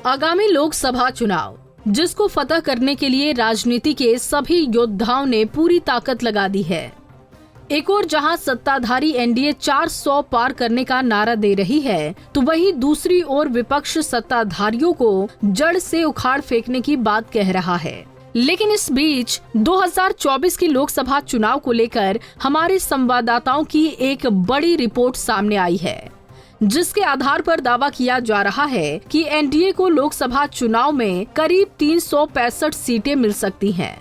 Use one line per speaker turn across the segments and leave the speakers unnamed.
आगामी लोकसभा चुनाव, जिसको फतह करने के लिए राजनीति के सभी योद्धाओं ने पूरी ताकत लगा दी है। एक और जहां सत्ताधारी एनडीए 400 पार करने का नारा दे रही है, तो वहीं दूसरी ओर विपक्ष सत्ताधारियों को जड़ से उखाड़ फेंकने की बात कह रहा है। लेकिन इस बीच 2024 की लोकसभा चुनाव को लेकर हमारे संवाददाताओं की एक बड़ी रिपोर्ट सामने आई है, जिसके आधार पर दावा किया जा रहा है कि एनडीए को लोकसभा चुनाव में करीब 365 सीटें मिल सकती हैं,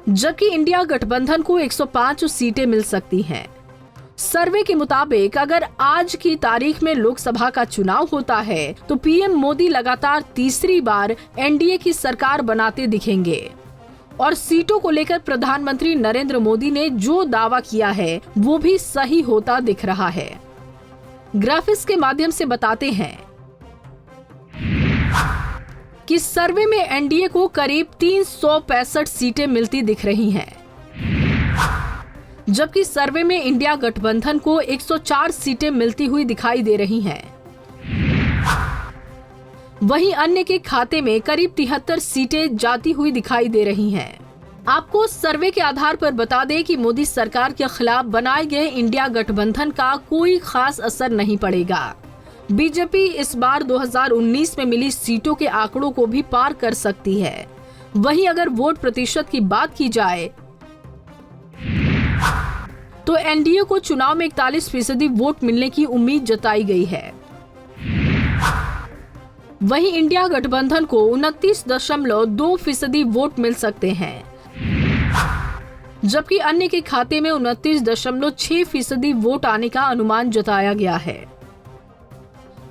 जबकि इंडिया गठबंधन को 105 सीटें मिल सकती हैं। सर्वे के मुताबिक अगर आज की तारीख में लोकसभा का चुनाव होता है तो पीएम मोदी लगातार तीसरी बार एनडीए की सरकार बनाते दिखेंगे और सीटों को लेकर प्रधानमंत्री नरेंद्र मोदी ने जो दावा किया है वो भी सही होता दिख रहा है। ग्राफिक्स के माध्यम से बताते हैं कि सर्वे में एनडीए को करीब 365 सीटें मिलती दिख रही हैं, जबकि सर्वे में इंडिया गठबंधन को 104 सीटें मिलती हुई दिखाई दे रही हैं। वहीं अन्य के खाते में करीब 73 सीटें जाती हुई दिखाई दे रही हैं। आपको सर्वे के आधार पर बता दें कि मोदी सरकार के खिलाफ बनाए गए इंडिया गठबंधन का कोई खास असर नहीं पड़ेगा। बीजेपी इस बार 2019 में मिली सीटों के आंकड़ों को भी पार कर सकती है। वहीं अगर वोट प्रतिशत की बात की जाए तो एनडीए को चुनाव में 41% वोट मिलने की उम्मीद जताई गई है। वहीं इंडिया गठबंधन को 29.2% वोट मिल सकते हैं, जबकि अन्य के खाते में 29.6% वोट आने का अनुमान जताया गया है।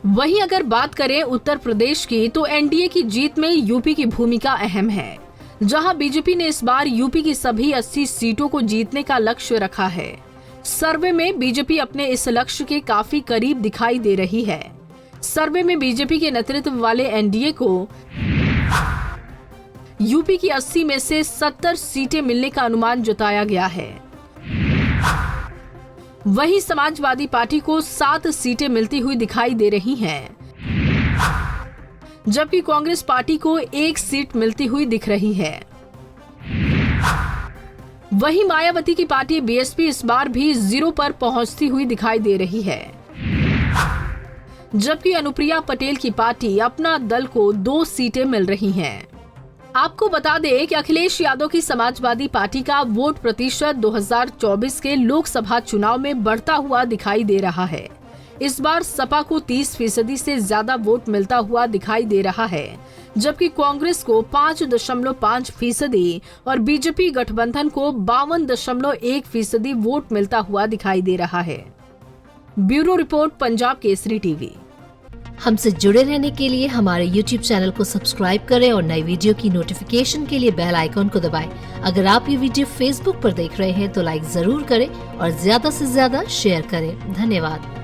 वहीं अगर बात करें उत्तर प्रदेश की, तो एनडीए की जीत में यूपी की भूमिका अहम है, जहां बीजेपी ने इस बार यूपी की सभी 80 सीटों को जीतने का लक्ष्य रखा है। सर्वे में बीजेपी अपने इस लक्ष्य के काफी करीब दिखाई दे रही है। सर्वे में बीजेपी के नेतृत्व वाले एनडीए को यूपी की 80 में से 70 सीटें मिलने का अनुमान जताया गया है। वहीं समाजवादी पार्टी को 7 सीटें मिलती हुई दिखाई दे रही हैं, जबकि कांग्रेस पार्टी को 1 सीट मिलती हुई दिख रही है। वहीं मायावती की पार्टी बीएसपी इस बार भी 0 पर पहुंचती हुई दिखाई दे रही है, जबकि अनुप्रिया पटेल की पार्टी अपना दल को 2 सीटें मिल रही हैं। आपको बता दें कि अखिलेश यादव की समाजवादी पार्टी का वोट प्रतिशत 2024 के लोकसभा चुनाव में बढ़ता हुआ दिखाई दे रहा है। इस बार सपा को 30% से ज्यादा वोट मिलता हुआ दिखाई दे रहा है, जबकि कांग्रेस को 5.5% और बीजेपी गठबंधन को 52.1% वोट मिलता हुआ दिखाई दे रहा है। Bureau report, Punjab Kesari TV.
हमसे जुड़े रहने के लिए हमारे YouTube चैनल को सब्सक्राइब करें और नई वीडियो की नोटिफिकेशन के लिए बेल आइकॉन को दबाएं। अगर आप ये वीडियो Facebook पर देख रहे हैं तो लाइक जरूर करें और ज्यादा से ज्यादा शेयर करें। धन्यवाद।